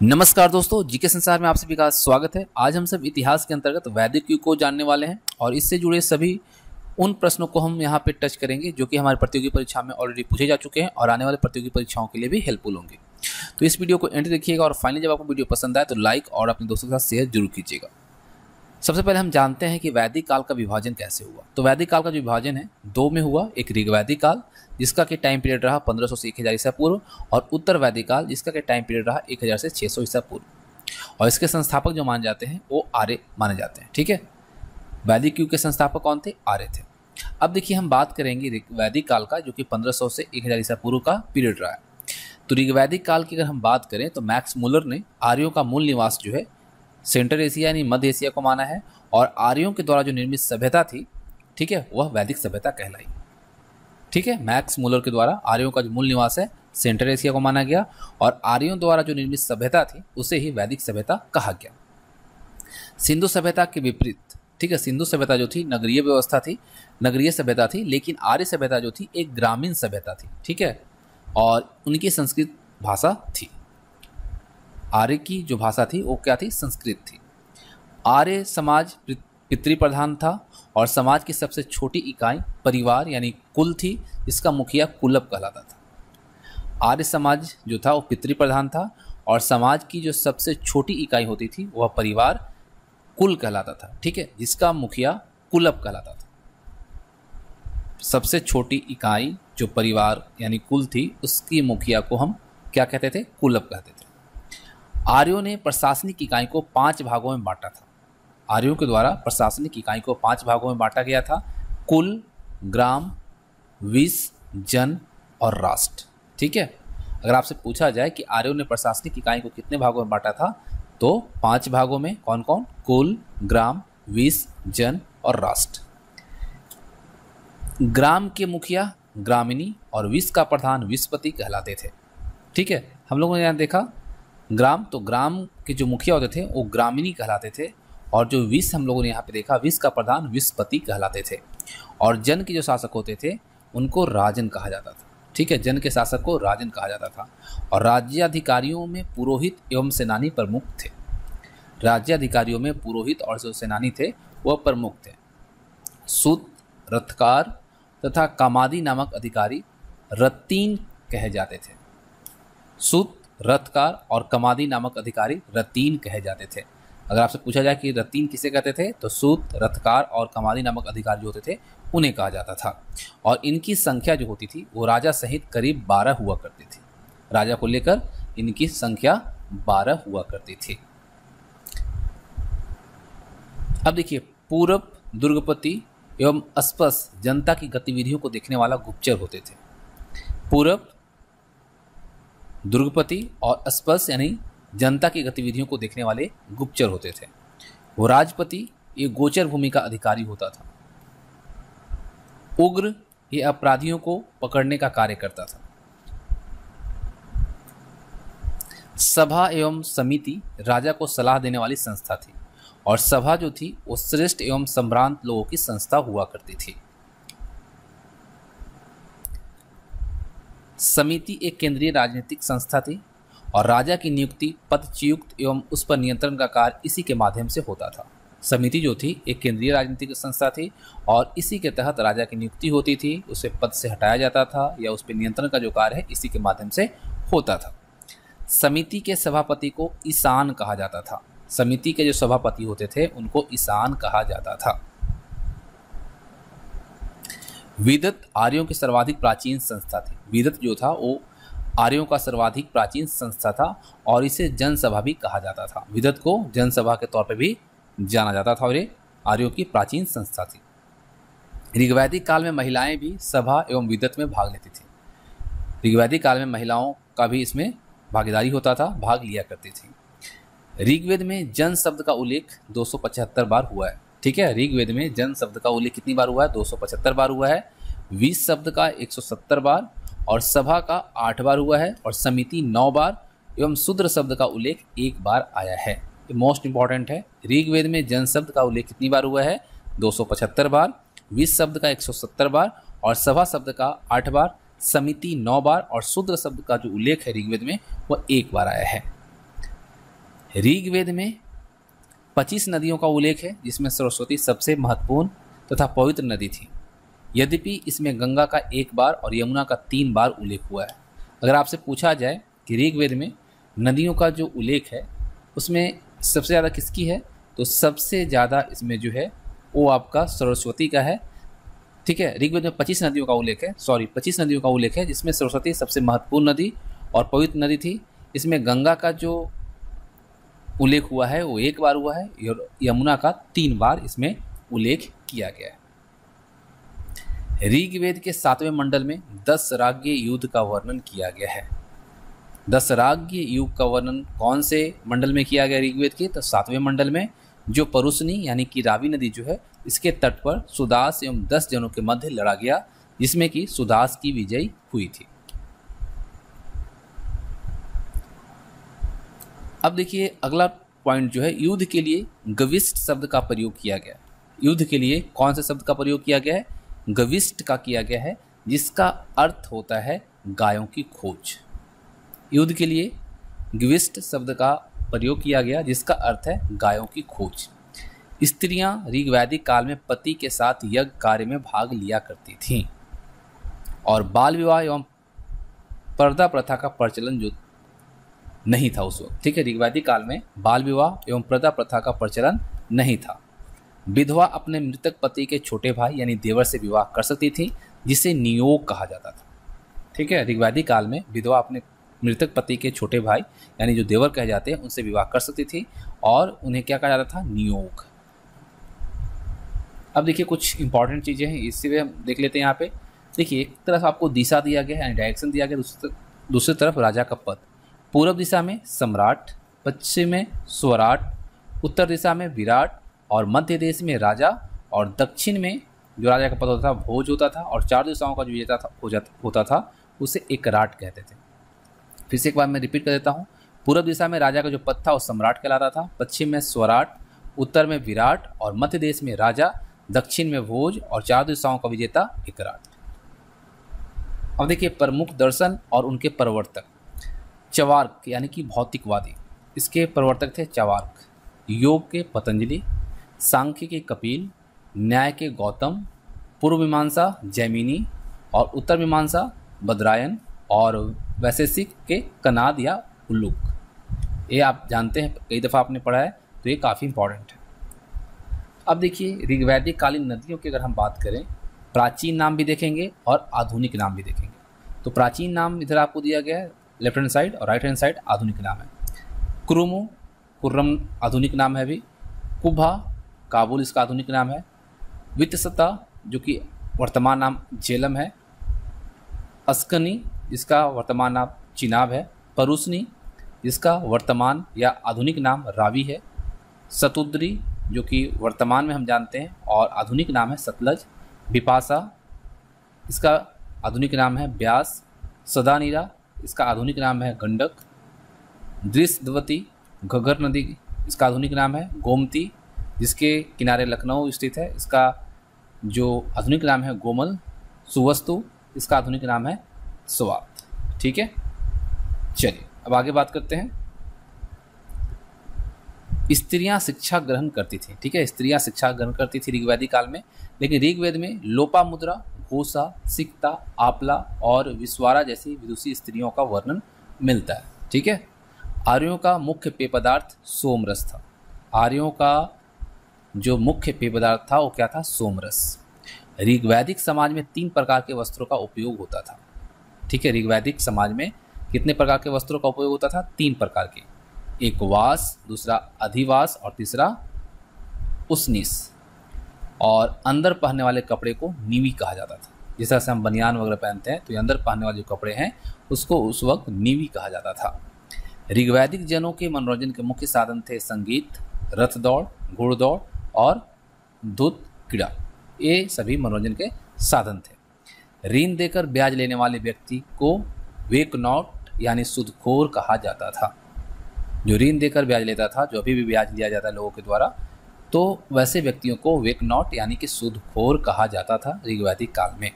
नमस्कार दोस्तों, जीके संसार में आप सभी का स्वागत है। आज हम सब इतिहास के अंतर्गत वैदिक युग को जानने वाले हैं और इससे जुड़े सभी उन प्रश्नों को हम यहाँ पे टच करेंगे जो कि हमारी प्रतियोगी परीक्षा में ऑलरेडी पूछे जा चुके हैं और आने वाले प्रतियोगी परीक्षाओं के लिए भी हेल्पफुल होंगे। तो इस वीडियो को एंड देखिएगा और फाइनली जब आपको वीडियो पसंद आए तो लाइक और अपने दोस्तों के साथ शेयर जरूर कीजिएगा। सबसे पहले हम जानते हैं कि वैदिक काल का विभाजन कैसे हुआ। तो वैदिक काल का जो विभाजन है दो में हुआ, एक ऋग्वैदिक काल जिसका कि टाइम पीरियड रहा 1500 से 1000 ईसा पूर्व और उत्तर वैदिक काल जिसका कि टाइम पीरियड रहा 1000 से 600 ईसा पूर्व। और इसके संस्थापक जो माने जाते हैं वो आर्य माने जाते हैं। ठीक है, वैदिक युग के संस्थापक कौन थे? आर्य थे। अब देखिए हम बात करेंगे वैदिक काल का जो कि 1500 से 1000 ईसा पूर्व का पीरियड रहा है। तो ऋग्वैदिक काल की अगर हम बात करें तो मैक्स मुलर ने आर्यों का मूल निवास जो है सेंट्रल एशिया यानी मध्य एशिया को माना है और आर्यों के द्वारा जो निर्मित सभ्यता थी, ठीक है, वह वैदिक सभ्यता कहलाई। ठीक है, मैक्स मुलर के द्वारा आर्यों का जो मूल निवास है सेंट्रल एशिया को माना गया और आर्यों द्वारा जो निर्मित सभ्यता थी उसे ही वैदिक सभ्यता कहा गया। सिंधु सभ्यता के विपरीत, ठीक है, सिंधु सभ्यता जो थी नगरीय व्यवस्था थी, नगरीय सभ्यता थी, लेकिन आर्य सभ्यता जो थी एक ग्रामीण सभ्यता थी। ठीक है, और उनकी संस्कृत भाषा थी। आर्य की जो भाषा थी वो क्या थी? संस्कृत थी। आर्य समाज पितृप्रधान था और समाज की सबसे छोटी इकाई परिवार यानी कुल थी, जिसका मुखिया कुलप कहलाता था। आर्य समाज जो था वो पितृप्रधान था और समाज की जो सबसे छोटी इकाई होती थी वह परिवार कुल कहलाता था। ठीक है, जिसका मुखिया कुलप कहलाता था। सबसे छोटी इकाई जो परिवार यानी कुल थी उसकी मुखिया को हम क्या कहते थे? कुलप कहते थे। आर्यों ने प्रशासनिक इकाई को 5 भागों में बांटा था। आर्यों के द्वारा प्रशासनिक इकाई को 5 भागों में बांटा गया था: कुल, ग्राम, विष, जन और राष्ट्र। ठीक है, अगर आपसे पूछा जाए कि आर्यों ने प्रशासनिक इकाई को कितने भागों में बांटा था तो 5 भागों में। कौन कौन? कुल, ग्राम, विष, जन और राष्ट्र। ग्राम के मुखिया ग्रामिणी और विष का प्रधान विषपति कहलाते थे। ठीक है, हम लोगों ने यहाँ देखा ग्राम, तो ग्राम के जो मुखिया होते थे वो ग्रामिणी कहलाते थे और जो विष हम लोगों ने यहाँ पे देखा विष का प्रधान विषपति कहलाते थे। और जन के जो शासक होते थे उनको राजन कहा जाता था। ठीक है, जन के शासक को राजन कहा जाता था। और राज्याधिकारियों में पुरोहित एवं सेनानी प्रमुख थे। राज्याधिकारियों में पुरोहित और जो सेनानी थे वह प्रमुख थे। सूत, रथकार तथा कामादी नामक अधिकारी रत्तीन कहे जाते थे। सूत, रथकार और कमादी नामक अधिकारी रत्तीन कहे जाते थे। अगर आपसे पूछा जाए कि रत्तीन किसे कहते थे तो सूत, रथकार और कमादी नामक अधिकारी जो होते थे उन्हें कहा जाता था। और इनकी संख्या जो होती थी वो राजा सहित करीब 12 हुआ करती थी। राजा को लेकर इनकी संख्या 12 हुआ करती थी। अब देखिए, पूर्व दुर्गपति एवं अस्पस जनता की गतिविधियों को देखने वाला गुप्तचर होते थे। पूर्व दुर्गपति और अस्पस यानी जनता की गतिविधियों को देखने वाले गुप्तचर होते थे। वो राजपति ये गोचर भूमि का अधिकारी होता था। उग्र ये अपराधियों को पकड़ने का कार्य करता था। सभा एवं समिति राजा को सलाह देने वाली संस्था थी और सभा जो थी वो श्रेष्ठ एवं संभ्रांत लोगों की संस्था हुआ करती थी। समिति एक केंद्रीय राजनीतिक संस्था थी और राजा की नियुक्ति पदच्युत एवं उस पर नियंत्रण का कार्य इसी के माध्यम से होता था। समिति जो थी एक केंद्रीय राजनीतिक संस्था थी और इसी के तहत राजा की नियुक्ति होती थी, उसे पद से हटाया जाता था या उस पर नियंत्रण का जो कार्य है इसी के माध्यम से होता था। समिति के सभापति को ईशान कहा जाता था। समिति के जो सभापति होते थे उनको ईशान कहा जाता था। विदत आर्यों की सर्वाधिक प्राचीन संस्था थी। विदत जो था वो आर्यों का सर्वाधिक प्राचीन संस्था था और इसे जनसभा भी कहा जाता था। विदत को जनसभा के तौर पर भी जाना जाता था और ये आर्यों की प्राचीन संस्था थी। ऋग्वैदिक काल में महिलाएं भी सभा एवं विदत में भाग लेती थी। ऋग्वैदिक काल में महिलाओं का भी इसमें भागीदारी होता था, भाग लिया करती थी। ऋग्वेद में जन शब्द का उल्लेख 275 बार हुआ है। ठीक है, ऋग्वेद में जन शब्द का उल्लेख कितनी बार हुआ है? 275 बार हुआ है। विष शब्द का 170 बार और सभा का 8 बार हुआ है और समिति 9 बार एवं शूद्र शब्द का उल्लेख 1 बार आया है। ये मोस्ट इंपॉर्टेंट है। ऋग्वेद में जन शब्द का उल्लेख कितनी बार हुआ है? 275 बार। विष शब्द का 170 बार और सभा शब्द का 8 बार, समिति 9 बार और शूद्र शब्द का जो उल्लेख है ऋग्वेद में वह 1 बार आया है। ऋग्वेद में 25 नदियों का उल्लेख है, जिसमें सरस्वती सबसे महत्वपूर्ण तथा पवित्र नदी थी। यद्यपि इसमें गंगा का 1 बार और यमुना का 3 बार उल्लेख हुआ है। अगर आपसे पूछा जाए कि ऋग्वेद में नदियों का जो उल्लेख है उसमें सबसे ज़्यादा किसकी है, तो सबसे ज़्यादा इसमें जो है वो आपका सरस्वती का है। ठीक है, ऋग्वेद में 25 नदियों का उल्लेख है, 25 नदियों का उल्लेख है, जिसमें सरस्वती सबसे महत्वपूर्ण नदी और पवित्र नदी थी। इसमें गंगा का जो उल्लेख हुआ है वो 1 बार हुआ है, यमुना का 3 बार इसमें उल्लेख किया गया है। ऋग्वेद के 7वें मंडल में 10 राग्य युग का वर्णन किया गया है। 10 राग्य युग का वर्णन कौन से मंडल में किया गया ऋग्वेद के, तो 7वें मंडल में, जो परुसनी यानी कि रावी नदी जो है इसके तट पर सुदास एवं 10 जनों के मध्य लड़ा गया, जिसमें कि सुदास की विजय हुई थी। अब देखिए अगला पॉइंट जो है, युद्ध के लिए गविष्ट शब्द का प्रयोग किया गया। युद्ध के लिए कौन से शब्द का प्रयोग किया गया है, गविष्ट का किया गया है, जिसका अर्थ होता है गायों की खोज। युद्ध के लिए गविष्ट शब्द का प्रयोग किया गया, जिसका अर्थ है गायों की खोज। स्त्रियां ऋग्वैदिक काल में पति के साथ यज्ञ कार्य में भाग लिया करती थीं और बाल विवाह एवं पर्दा प्रथा का प्रचलन जो नहीं था उस वक्त। ठीक है, ऋग्वैदिक काल में बाल विवाह एवं पर्दा प्रथा का प्रचलन नहीं था। विधवा अपने मृतक पति के छोटे भाई यानी देवर से विवाह कर सकती थी, जिसे नियोग कहा जाता था। ठीक है, ऋग्वैदिक काल में विधवा अपने मृतक पति के छोटे भाई यानी जो देवर कहे जाते हैं उनसे विवाह कर सकती थी और उन्हें क्या कहा जाता था, नियोग। अब देखिए कुछ इंपॉर्टेंट चीज़ें हैं, इसी हम देख लेते हैं। यहाँ पे देखिए एक तरफ आपको दिशा दिया गया है यानी डायरेक्शन दिया गया, दूसरी तरफ राजा का पद। पूर्व दिशा में सम्राट, पश्चिम में स्वराट, उत्तर दिशा में विराट और मध्य देश में राजा और दक्षिण में जो राजा का पद होता था भोज होता था और 4 दिशाओं का जो विजेता होता था उसे एकराट कहते थे। फिर से एक बार मैं रिपीट कर देता हूँ। पूर्व दिशा में राजा का जो पद था वो सम्राट कहलाता था, पश्चिम में स्वराट, उत्तर में विराट और मध्य देश में राजा, दक्षिण में भोज और 4 दिशाओं का विजेता एकराट। अब देखिए प्रमुख दर्शन और उनके प्रवर्तक। चवार्क यानी कि भौतिकवादी, इसके प्रवर्तक थे चवार्क। योग के पतंजलि, सांख्य के कपिल, न्याय के गौतम, पूर्व मीमांसा जैमिनी और उत्तर मीमांसा बद्रायन और वैशेषिक के कनाद या उल्लुक। ये आप जानते हैं, कई दफ़ा आपने पढ़ा है, तो ये काफ़ी इंपॉर्टेंट है। अब देखिए ऋग्वैदिक कालीन नदियों की अगर हम बात करें, प्राचीन नाम भी देखेंगे और आधुनिक नाम भी देखेंगे। तो प्राचीन नाम इधर आपको दिया गया है लेफ्ट हैंड साइड और राइट हैंड साइड आधुनिक नाम है। कुरुमु, कुर्रम आधुनिक नाम है अभी। कुभा, काबुल इसका आधुनिक नाम है। वित्तसता जो कि वर्तमान नाम झेलम है। अस्कनी जिसका वर्तमान नाम चिनाब है। परुसनी जिसका वर्तमान या आधुनिक नाम रावी है। सतुद्री जो कि वर्तमान में हम जानते हैं और आधुनिक नाम है सतलज। बिपाशा इसका आधुनिक नाम है ब्यास। सदानीरा इसका आधुनिक नाम है गंडक। दृश्यवती घग्गर नदी इसका आधुनिक नाम है गोमती, जिसके किनारे लखनऊ स्थित है, इसका जो आधुनिक नाम है गोमल। सुवस्तु इसका आधुनिक नाम है स्वात। ठीक है, चलिए अब आगे बात करते हैं। स्त्रियां शिक्षा ग्रहण करती थी। ठीक है, स्त्रियां शिक्षा ग्रहण करती थी ऋग्वैदिक काल में, लेकिन ऋग्वेद में लोपामुद्रा, घोषा, सिक्ता, आपला और विश्वारा जैसी विदुषी स्त्रियों का वर्णन मिलता है। ठीक है, आर्यों का मुख्य पेय पदार्थ सोमरस था। आर्यों का जो मुख्य पेय पदार्थ था वो क्या था, सोमरस। ऋग्वैदिक समाज में 3 प्रकार के वस्त्रों का उपयोग होता था। ठीक है, ऋग्वैदिक समाज में कितने प्रकार के वस्त्रों का उपयोग होता था, 3 प्रकार के। एक वास, दूसरा अधिवास और तीसरा उसनिस। और अंदर पहनने वाले कपड़े को नीवी कहा जाता था। जिस तरह से हम बनियान वगैरह पहनते हैं तो ये अंदर पहनने वाले जो कपड़े हैं उसको उस वक्त नीवी कहा जाता था। ऋग्वैदिक जनों के मनोरंजन के मुख्य साधन थे संगीत, रथ दौड़, घुड़दौड़ और दूत क्रीड़ा। ये सभी मनोरंजन के साधन थे। ऋण देकर ब्याज लेने वाले व्यक्ति को वेकनॉट यानी सूदखोर कहा जाता था। जो ऋण देकर ब्याज लेता था, जो अभी भी ब्याज लिया जाता है लोगों के द्वारा, तो वैसे व्यक्तियों को वेकनॉट यानी कि सूदखोर कहा जाता था ऋग्वैदिक काल में।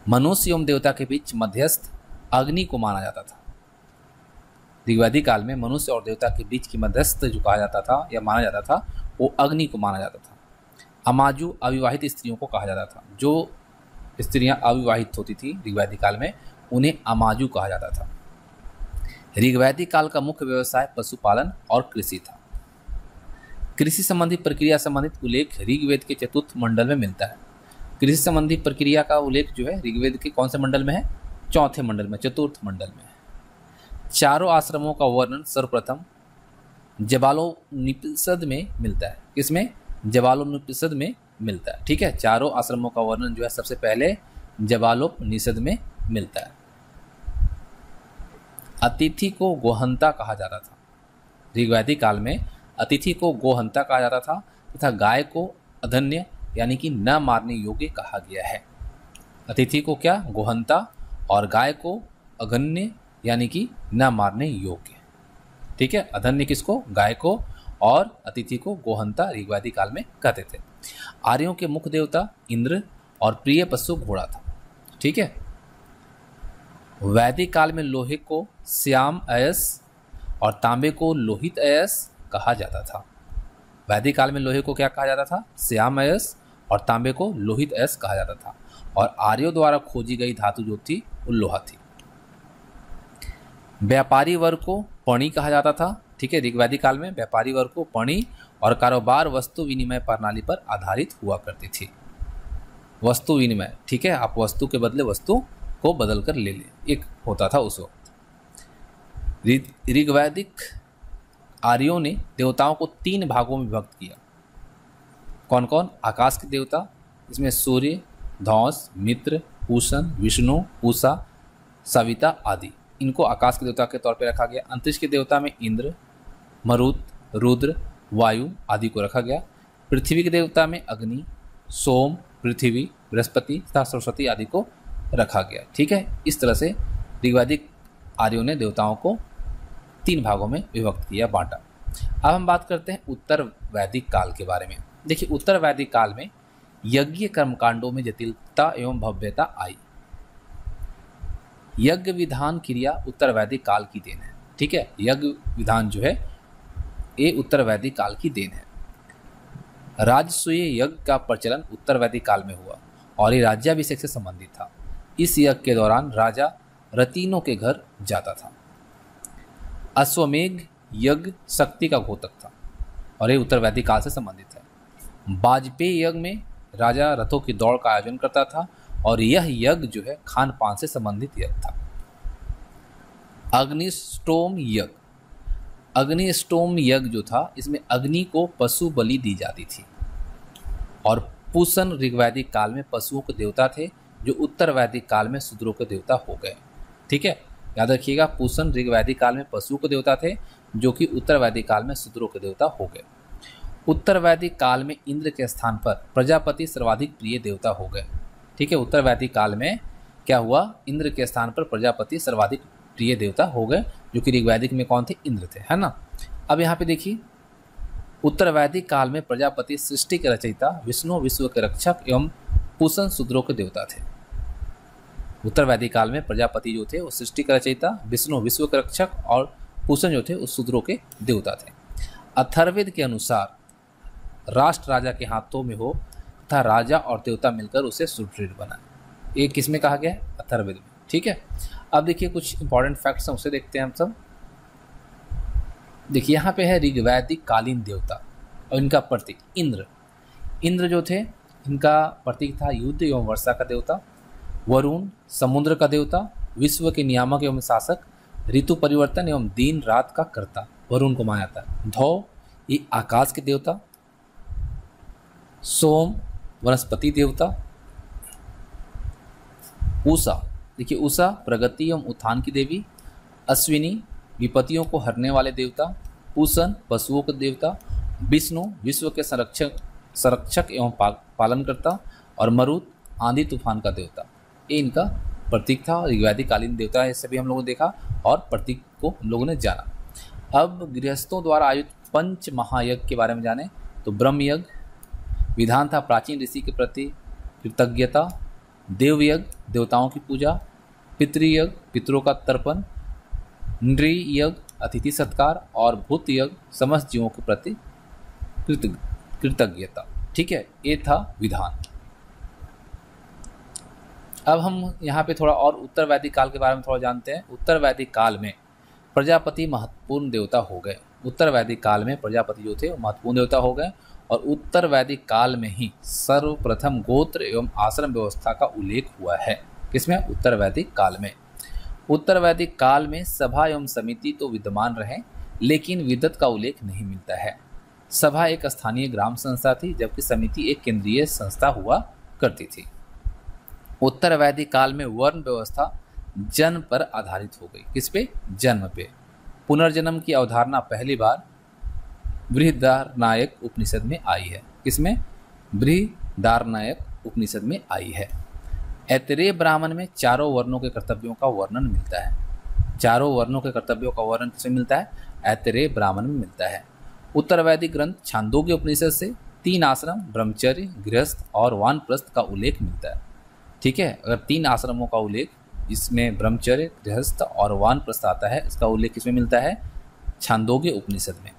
मनुष्य एवं देवता के बीच मध्यस्थ अग्नि को माना जाता था। ऋग्वैदिक काल में मनुष्य और देवता के बीच की मध्यस्थ जो कहा जाता था या माना जाता था वो अग्नि को माना जाता था। अमाजु अविवाहित स्त्रियों को कहा जाता था। जो स्त्रियां अविवाहित होती थी ऋग्वैदिक काल में उन्हें अमाजु कहा जाता था। ऋग्वैदिक काल का मुख्य व्यवसाय पशुपालन और कृषि था। कृषि संबंधी प्रक्रिया संबंधित उल्लेख ऋग्वेद के चतुर्थ मंडल में मिलता है। कृषि संबंधी प्रक्रिया का उल्लेख जो है ऋग्वेद के कौन से मंडल में है? चौथे मंडल में, चतुर्थ मंडल में है। चारों आश्रमों का वर्णन सर्वप्रथम जबालोपनिषद में मिलता है। किसमें? जबालोपनिषद में मिलता है। ठीक है, चारों आश्रमों का वर्णन जो है सबसे पहले जबालोपनिषद में मिलता है। अतिथि को गोहंता कहा जाता था। ऋग्वैदिक काल में अतिथि को गोहंता कहा जाता था तथा गाय को अधन्य यानी कि न मारने योग्य कहा गया है। अतिथि को क्या? गोहंता, और गाय को अगन्य यानी कि न मारने योग्य। ठीक है, अधन्य किसको? गाय को, और अतिथि को गोहंता ऋग्वैदिक काल में कहते थे। आर्यों के मुख्य देवता इंद्र और प्रिय पशु घोड़ा था। ठीक है, वैदिक काल में लोहे को श्याम अयस और तांबे को लोहित अयस कहा जाता था। वैदिक काल में लोहे को क्या कहा जाता था? श्याम अयस, और तांबे को लोहित अयस कहा जाता था। और आर्यों द्वारा खोजी गई धातु जो थी वो लोहा थी। व्यापारी वर्ग को पणी कहा जाता था। ठीक है, ऋग्वैदिक काल में व्यापारी वर्ग को पणी, और कारोबार वस्तु विनिमय प्रणाली पर आधारित हुआ करती थी। वस्तु विनिमय, ठीक है, आप वस्तु के बदले वस्तु को बदल कर ले लें, एक होता था उस वक्त। ऋग्वैदिक आर्यों ने देवताओं को 3 भागों में विभक्त किया। कौन कौन? आकाश के देवता, इसमें सूर्य, धौस, मित्र, पूषण, विष्णु, पूषा, सविता आदि, इनको आकाश के देवता के तौर पर रखा गया। अंतरिक्ष के देवता में इंद्र, मरुत, रुद्र, वायु आदि को रखा गया। पृथ्वी के देवता में अग्नि, सोम, पृथ्वी, बृहस्पति तथा सरस्वती आदि को रखा गया। ठीक है, इस तरह से ऋग्वैदिक आर्यों ने देवताओं को 3 भागों में विभक्त किया, बांटा। अब हम बात करते हैं उत्तर वैदिक काल के बारे में। देखिए, उत्तर वैदिक काल में यज्ञ कर्मकांडों में जटिलता एवं भव्यता आई। यज्ञ विधान क्रिया उत्तर वैदिक काल की देन है। ठीक है, यज्ञ विधान जो है ये उत्तर वैदिक काल की देन है। राजसूय यज्ञ का प्रचलन उत्तर वैदिक काल में हुआ और ये राज्याभिषेक से संबंधित था। इस यज्ञ के दौरान राजा रतीनों के घर जाता था। अश्वमेघ यज्ञ शक्ति का घोतक था और ये उत्तर वैदिक काल से संबंधित है। वाजपेयी यज्ञ में राजा रथों की दौड़ का आयोजन करता था और यह यज्ञ जो है खान पान से संबंधित यज्ञ था। अग्निष्टोम यज्ञ, अग्निष्टोम यज्ञ जो था इसमें अग्नि को पशु बलि दी जाती थी। और पूषण ऋग्वैदिक काल में पशुओं के देवता थे जो उत्तर वैदिक काल में शूद्रों के देवता हो गए। ठीक है, याद रखिएगा, पूषण ऋग्वैदिक काल में पशुओं के देवता थे जो कि उत्तर वैदिक काल में शूद्रों के देवता हो गए। उत्तर वैदिक काल में इंद्र के स्थान पर प्रजापति सर्वाधिक प्रिय देवता हो गए। ठीक है, उत्तर वैदिक काल में क्या हुआ? इंद्र के स्थान पर प्रजापति सर्वाधिक प्रिय देवता हो गए, जो कि ऋग्वैदिक में कौन थे? इंद्र थे, है ना। अब यहाँ पे देखिए, उत्तर वैदिक काल में प्रजापति सृष्टि के रचयिता, विष्णु विश्व के रक्षक एवं पूषण शूद्रों के देवता थे। उत्तर वैदिक काल में प्रजापति जो थे वो सृष्टि के रचयिता, विष्णु विश्व के रक्षक और पूषण जो थे उस शूद्रों के देवता थे। अथर्ववेद के अनुसार राष्ट्र राजा के हाथों में हो तथा राजा और देवता मिलकर उसे सुदृढ़ बनाए। ये किसमें कहा गया है? अथर्ववेद में। ठीक है, अब देखिए कुछ इंपॉर्टेंट फैक्ट्स हैं उसे देखते हैं हम सब। देखिए यहाँ पे है ऋग्वैदिक कालीन देवता और इनका प्रतीक इंद्र। इंद्र जो थे इनका प्रतीक था युद्ध एवं वर्षा का देवता। वरुण समुद्र का देवता, विश्व के नियामक एवं शासक, ऋतु परिवर्तन एवं दिन रात का कर्ता, वरुण को माना जाता है। धौ ये आकाश के देवता। सोम वनस्पति देवता। उषा, देखिए उषा प्रगति एवं उत्थान की देवी। अश्विनी विपत्तियों को हरने वाले देवता। पूषण पशुओं के देवता। विष्णु विश्व के संरक्षक एवं पालनकर्ता। और मरुत आंधी तूफान का देवता। ये इनका प्रतीक था। ऋग्वैदिक कालीन देवता है, इसे भी हम लोगों ने देखा और प्रतीक को हम लोगों ने जाना। अब गृहस्थों द्वारा आयोजित पंच महायज्ञ के बारे में जाने तो ब्रह्म यज्ञ विधान था प्राचीन ऋषि के प्रति कृतज्ञता। देवयज्ञ देवताओं की पूजा। पितृयज्ञ पितरों का तर्पण। नृ यज्ञ अतिथि सत्कार और भूत यज्ञ समस्त जीवों के प्रति कृतज्ञता। ठीक है, ये था विधान। अब हम यहाँ पे थोड़ा और उत्तर वैदिक काल के बारे में थोड़ा जानते हैं। उत्तर वैदिक काल में प्रजापति महत्वपूर्ण देवता हो गए। उत्तर वैदिक काल में प्रजापति जो थे वो महत्वपूर्ण देवता हो गए और उत्तर वैदिक काल में ही सर्वप्रथम गोत्र एवं आश्रम व्यवस्था का उल्लेख हुआ है। किसमें? उत्तर वैदिक काल में। उत्तर वैदिक काल में सभा एवं समिति तो विद्यमान रहे, लेकिन विदत का उल्लेख नहीं मिलता है। सभा एक स्थानीय ग्राम संस्था थी, जबकि समिति एक केंद्रीय संस्था हुआ करती थी। उत्तर वैदिक काल में वर्ण व्यवस्था जन्म पर आधारित हो गई। किस पे? जन्म पे। पुनर्जन्म की अवधारणा पहली बार बृहदारण्यक उपनिषद में आई है। किसमें? बृहदारण्यक उपनिषद में आई है। ऐतरेय ब्राह्मण में चारों वर्णों के कर्तव्यों का वर्णन मिलता है। चारों वर्णों के कर्तव्यों का वर्णन किसमें मिलता है? ऐतरेय ब्राह्मण में मिलता है। उत्तर वैदिक ग्रंथ छांदोग्य उपनिषद से 3 आश्रम ब्रह्मचर्य, गृहस्थ और वानप्रस्थ का उल्लेख मिलता है। ठीक है, अगर 3 आश्रमों का उल्लेख, इसमें ब्रह्मचर्य, गृहस्थ और वानप्रस्थ आता है, इसका उल्लेख किसमें मिलता है? छांदोग्य उपनिषद में।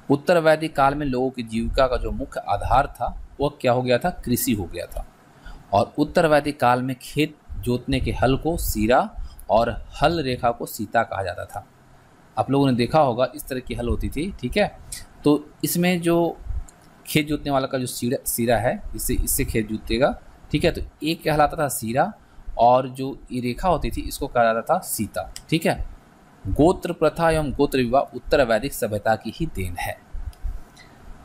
उत्तर वैदिक काल में लोगों की जीविका का जो मुख्य आधार था वह क्या हो गया था? कृषि हो गया था। और उत्तर वैदिक काल में खेत जोतने के हल को सीरा और हल रेखा को सीता कहा जाता था। आप लोगों ने देखा होगा इस तरह की हल होती थी। ठीक है, तो इसमें जो खेत जोतने वाला का जो सीरा है, इससे खेत जोतेगा। ठीक है, तो एक कहलाता था सीरा और जो ये रेखा होती थी इसको कहा जाता था सीता। ठीक है, गोत्र प्रथा एवं गोत्र विवाह उत्तर वैदिक सभ्यता की ही देन है।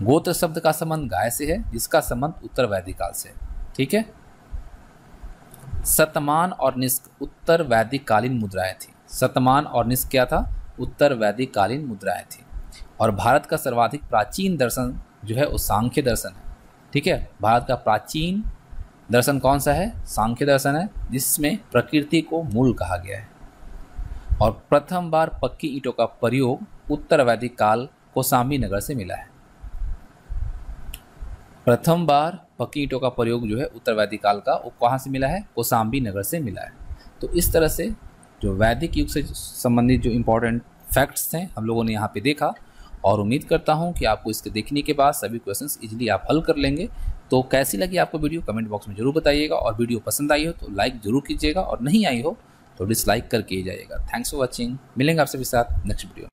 गोत्र शब्द का संबंध गाय से है, जिसका संबंध उत्तर वैदिक काल से है। ठीक है, शतमान और निष्क उत्तर वैदिक कालीन मुद्राएं थी। शतमान और निष्क क्या था? उत्तर वैदिक कालीन मुद्राएं थी। और भारत का सर्वाधिक प्राचीन दर्शन जो है वो सांख्य दर्शन है। ठीक है, भारत का प्राचीन दर्शन कौन सा है? सांख्य दर्शन है, जिसमें प्रकृति को मूल कहा गया है। और प्रथम बार पक्की ईंटों का प्रयोग उत्तर वैदिक काल कौशाम्बी नगर से मिला है। प्रथम बार पक्की ईंटों का प्रयोग जो है उत्तर वैदिक काल का, वो कहाँ से मिला है? कौशाम्बी नगर से मिला है। तो इस तरह से जो वैदिक युग से संबंधित जो इम्पोर्टेंट फैक्ट्स हैं हम लोगों ने यहाँ पे देखा, और उम्मीद करता हूँ कि आपको इसके देखने के बाद सभी क्वेश्चंस इजीली आप हल कर लेंगे। तो कैसी लगी आपको वीडियो कमेंट बॉक्स में जरूर बताइएगा, और वीडियो पसंद आई हो तो लाइक जरूर कीजिएगा, और नहीं आई हो तो डिसलाइक करके ही जाइएगा। Thanks for watching. मिलेंगे आप सभी साथ नेक्स्ट वीडियो।